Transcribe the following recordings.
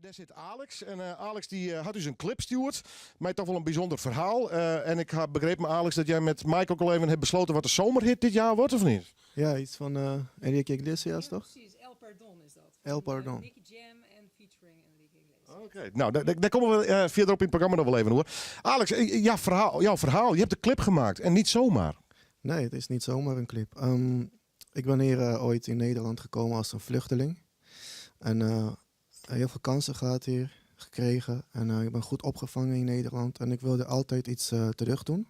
Daar zit Alex. En Alex die had dus een clip stuurd. Mij toch wel een bijzonder verhaal. En ik heb begrepen, Alex, dat jij met Mike ook al even hebt besloten wat de zomerhit dit jaar wordt, of niet? Ja, iets van Enrique Iglesias, toch? Precies, El Perdon is dat. El Perdon. Nicky Jam en featuring Enrique Iglesias. Oké, nou, daar komen we verderop in het programma nog wel even hoor. Alex, jouw verhaal. Je hebt de clip gemaakt en niet zomaar. Nee, het is niet zomaar een clip. Ik ben hier ooit in Nederland gekomen als een vluchteling. En heel veel kansen gehad hier, gekregen. En ik ben goed opgevangen in Nederland. En ik wilde altijd iets terug doen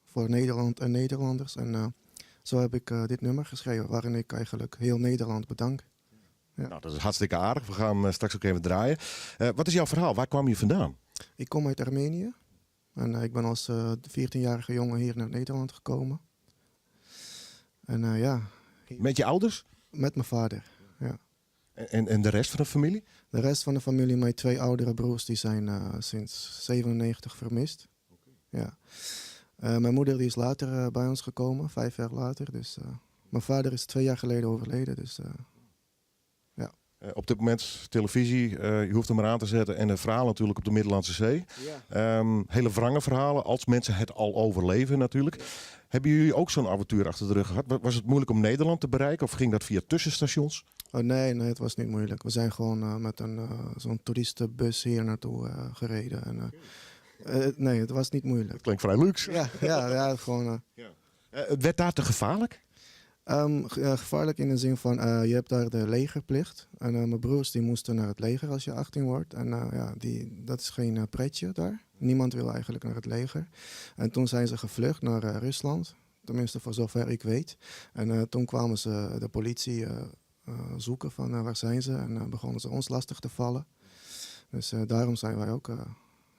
voor Nederland en Nederlanders. En zo heb ik dit nummer geschreven, waarin ik eigenlijk heel Nederland bedank. Ja. Nou, dat is hartstikke aardig. We gaan hem straks ook even draaien. Wat is jouw verhaal? Waar kwam je vandaan? Ik kom uit Armenië. En ik ben als 14-jarige jongen hier naar Nederland gekomen. En ja... Met je ouders? Met mijn vader, ja. En de rest van de familie? De rest van de familie, mijn 2 oudere broers, die zijn sinds 97 vermist. Ja. Mijn moeder die is later bij ons gekomen, 5 jaar later. Dus, mijn vader is 2 jaar geleden overleden. Dus, ja. Op dit moment televisie, je hoeft hem maar aan te zetten. En een verhaal natuurlijk op de Middellandse Zee. Ja. Hele wrange verhalen, als mensen het al overleven natuurlijk. Ja. Hebben jullie ook zo'n avontuur achter de rug gehad? Was het moeilijk om Nederland te bereiken of ging dat via tussenstations? Oh, nee, het was niet moeilijk. We zijn gewoon met zo'n toeristenbus hier naartoe gereden. En, nee, het was niet moeilijk. Dat klinkt vrij luxe. Ja, gewoon... werd daar te gevaarlijk? Gevaarlijk in de zin van, je hebt daar de legerplicht. En mijn broers die moesten naar het leger als je 18 wordt. En ja, dat is geen pretje daar. Niemand wil eigenlijk naar het leger. En toen zijn ze gevlucht naar Rusland. Tenminste voor zover ik weet. En toen kwamen ze de politie zoeken van waar zijn ze. En begonnen ze ons lastig te vallen. Dus daarom zijn wij ook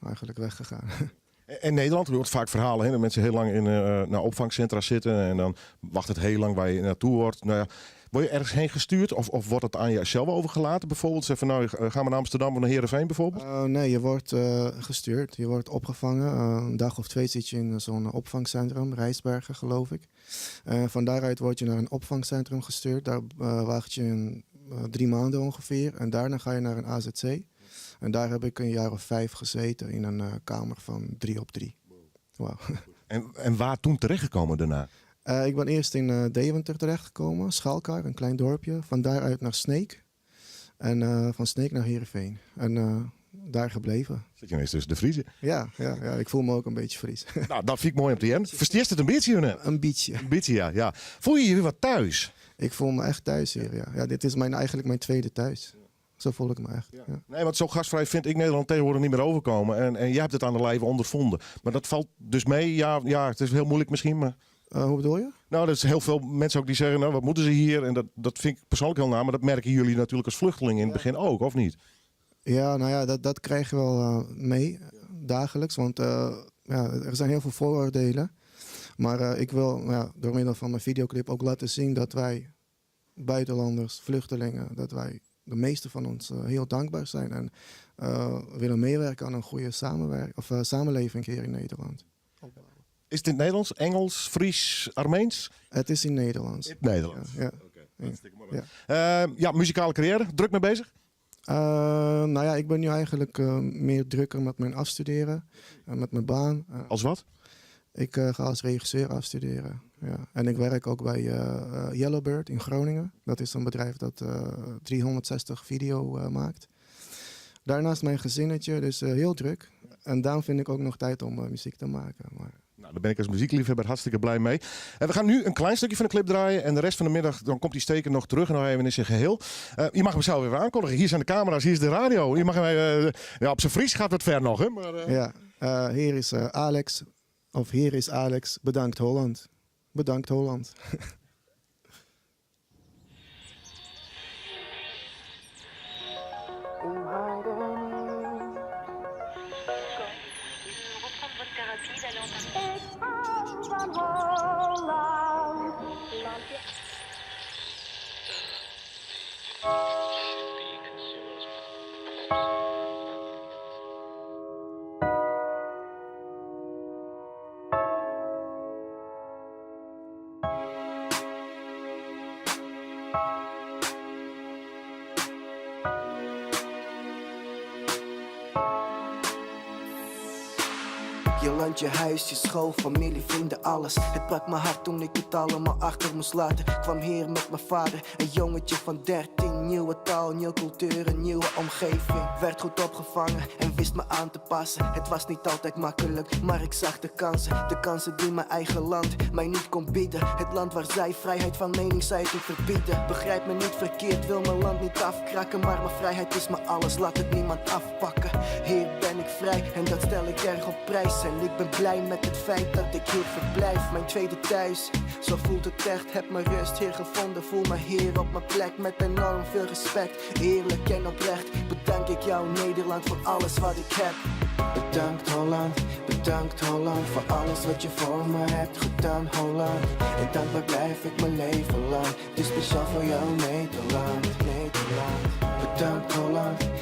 eigenlijk weggegaan. In Nederland, er hoort vaak verhalen, hè, dat mensen heel lang in opvangcentra zitten en dan wacht het heel lang waar je naartoe wordt. Nou ja, word je ergens heen gestuurd of wordt het aan jezelf overgelaten bijvoorbeeld? Zeg van nou, gaan we naar Amsterdam of naar Heerenveen bijvoorbeeld? Nee, je wordt gestuurd. Je wordt opgevangen. Een dag of 2 zit je in zo'n opvangcentrum, Rijsbergen geloof ik. Van daaruit word je naar een opvangcentrum gestuurd. Daar wacht je 3 maanden ongeveer en daarna ga je naar een AZC. En daar heb ik een jaar of 5 gezeten in een kamer van 3 op 3. Wow. En waar toen terechtgekomen daarna? Ik ben eerst in Deventer terechtgekomen, Schalkar, een klein dorpje. Van daaruit naar Sneek. En van Sneek naar Heerenveen. En daar gebleven. Zit je ineens tussen de Vriezen? Ja, ik voel me ook een beetje Fries. Nou, dat vind ik mooi om te horen. Versteert het een beetje? Hè? Een beetje. Een beetje, ja. Voel je je weer wat thuis? Ik voel me echt thuis hier, ja. Ja, dit is eigenlijk mijn tweede thuis. Zo voel ik me echt. Ja. Ja. Nee, want zo gastvrij vind ik Nederland tegenwoordig niet meer overkomen. En jij hebt het aan de lijve ondervonden. Maar dat valt dus mee. Ja, het is heel moeilijk misschien, maar... Hoe bedoel je? Nou, er zijn heel veel mensen ook die zeggen, nou, wat moeten ze hier? En dat vind ik persoonlijk heel naar. Maar dat merken jullie natuurlijk als vluchtelingen in het begin ook, of niet? Ja, nou ja, dat krijg je wel mee dagelijks. Want er zijn heel veel vooroordelen. Maar ik wil door middel van mijn videoclip ook laten zien dat wij buitenlanders, vluchtelingen, dat wij de meeste van ons heel dankbaar zijn. En willen meewerken aan een goede samenleving hier in Nederland. Is het in het Nederlands, Engels, Fries, Armeens? Het is in Nederlands. In het Nederlands. Ja. Ja, muzikale carrière, druk mee bezig? Nou ja, ik ben nu eigenlijk meer drukker met mijn afstuderen. Met mijn baan. Als wat? Ik ga als regisseur afstuderen. Ja. En ik werk ook bij Yellowbird in Groningen. Dat is een bedrijf dat 360 video maakt. Daarnaast mijn gezinnetje, dus heel druk. En daarom vind ik ook nog tijd om muziek te maken. Maar... Nou, daar ben ik als muziekliefhebber hartstikke blij mee. En we gaan nu een klein stukje van de clip draaien. En de rest van de middag dan komt die steker nog terug. En dan even in zijn geheel. Je mag hem zelf even aankondigen. Hier zijn de camera's, hier is de radio. Je mag hem, op zijn Fries gaat het ver nog. Hè? Maar, Ja, hier is Alex. Of hier is Alex. Bedankt Holland. Bedankt Holland. Je land, je huis, je school, familie, vrienden, alles. Het brak mijn hart toen ik het allemaal achter moest laten. Kwam hier met mijn vader, een jongetje van 13. Nieuwe taal, nieuwe cultuur, een nieuwe omgeving. Werd goed opgevangen en wist me aan te passen. Het was niet altijd makkelijk, maar ik zag de kansen. De kansen die mijn eigen land mij niet kon bieden. Het land waar zij vrijheid van meningsuiting verbieden. Begrijp me niet verkeerd, wil mijn land niet afkraken. Maar mijn vrijheid is me alles, laat het niemand afpakken. Hier ben ik vrij en dat stel ik erg op prijs. En ik ben blij met het feit dat ik hier verblijf. Mijn tweede thuis, zo voelt het echt. Heb mijn rust hier gevonden, voel me hier op mijn plek. Met enorm veel respect, eerlijk en oprecht. Bedank ik jou Nederland voor alles wat ik heb. Bedankt Holland voor alles wat je voor me hebt gedaan Holland. En dankbaar blijf ik mijn leven lang. Het is speciaal voor jou Nederland.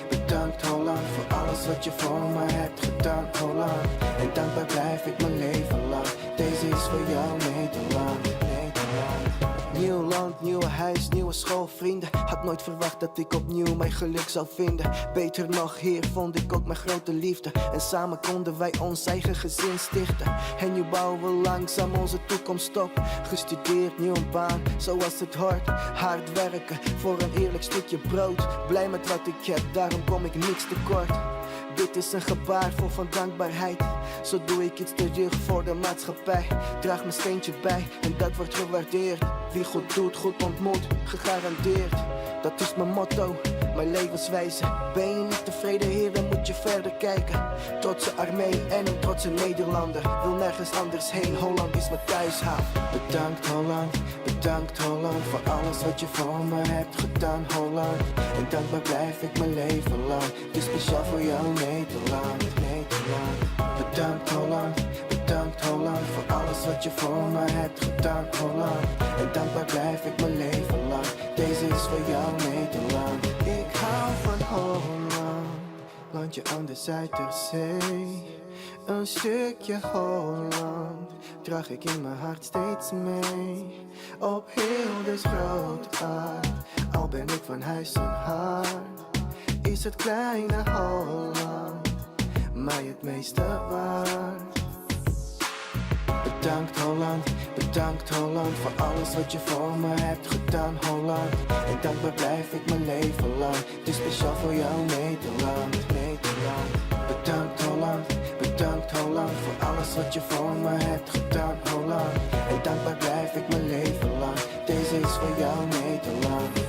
Bedankt Holland voor alles wat je voor me hebt gedaan Holland. En dankbaar blijf ik mijn leven lang. Deze is voor jou Nederland. Nieuw land, nieuwe huis, nieuwe school, vrienden. Had nooit verwacht dat ik opnieuw mijn geluk zou vinden. Beter nog, hier vond ik ook mijn grote liefde. En samen konden wij ons eigen gezin stichten. En nu bouwen we langzaam onze toekomst op. Gestudeerd, nieuw een baan, zoals het hoort. Hard werken, voor een eerlijk stukje brood. Blij met wat ik heb, daarom kom ik niks tekort. Dit is een gebaar vol van dankbaarheid. Zo doe ik iets terug voor de maatschappij. Draag mijn steentje bij en dat wordt gewaardeerd. Wie goed doet, goed ontmoet, gegarandeerd. Dat is mijn motto, mijn levenswijze. Ben je niet tevreden hier, dan moet je verder kijken. Trotse armee en een trotse Nederlander. Wil nergens anders heen, Holland is mijn thuishaven. Bedankt Holland voor alles wat je voor me hebt gedaan Holland. En dankbaar blijf ik mijn leven lang. Het is speciaal voor jou Nederland. Bedankt Holland voor alles wat je voor me hebt gedaan Holland. En dankbaar blijf ik mijn leven lang. Deze is voor jou Nederland. Ik hou van Holland, landje aan de Zuiderzee. Een stukje Holland draag ik in mijn hart steeds mee. Op heel de grote aard, al ben ik van huis en hart, is het kleine Holland mij het meeste waard. Bedankt Holland voor alles wat je voor me hebt gedaan Holland. En dankbaar blijf ik mijn leven lang. Het is speciaal voor jou Nederland. Bedankt Holland voor alles wat je voor me hebt gedaan Holland. En dankbaar blijf ik mijn leven lang. Deze is voor jou Nederland.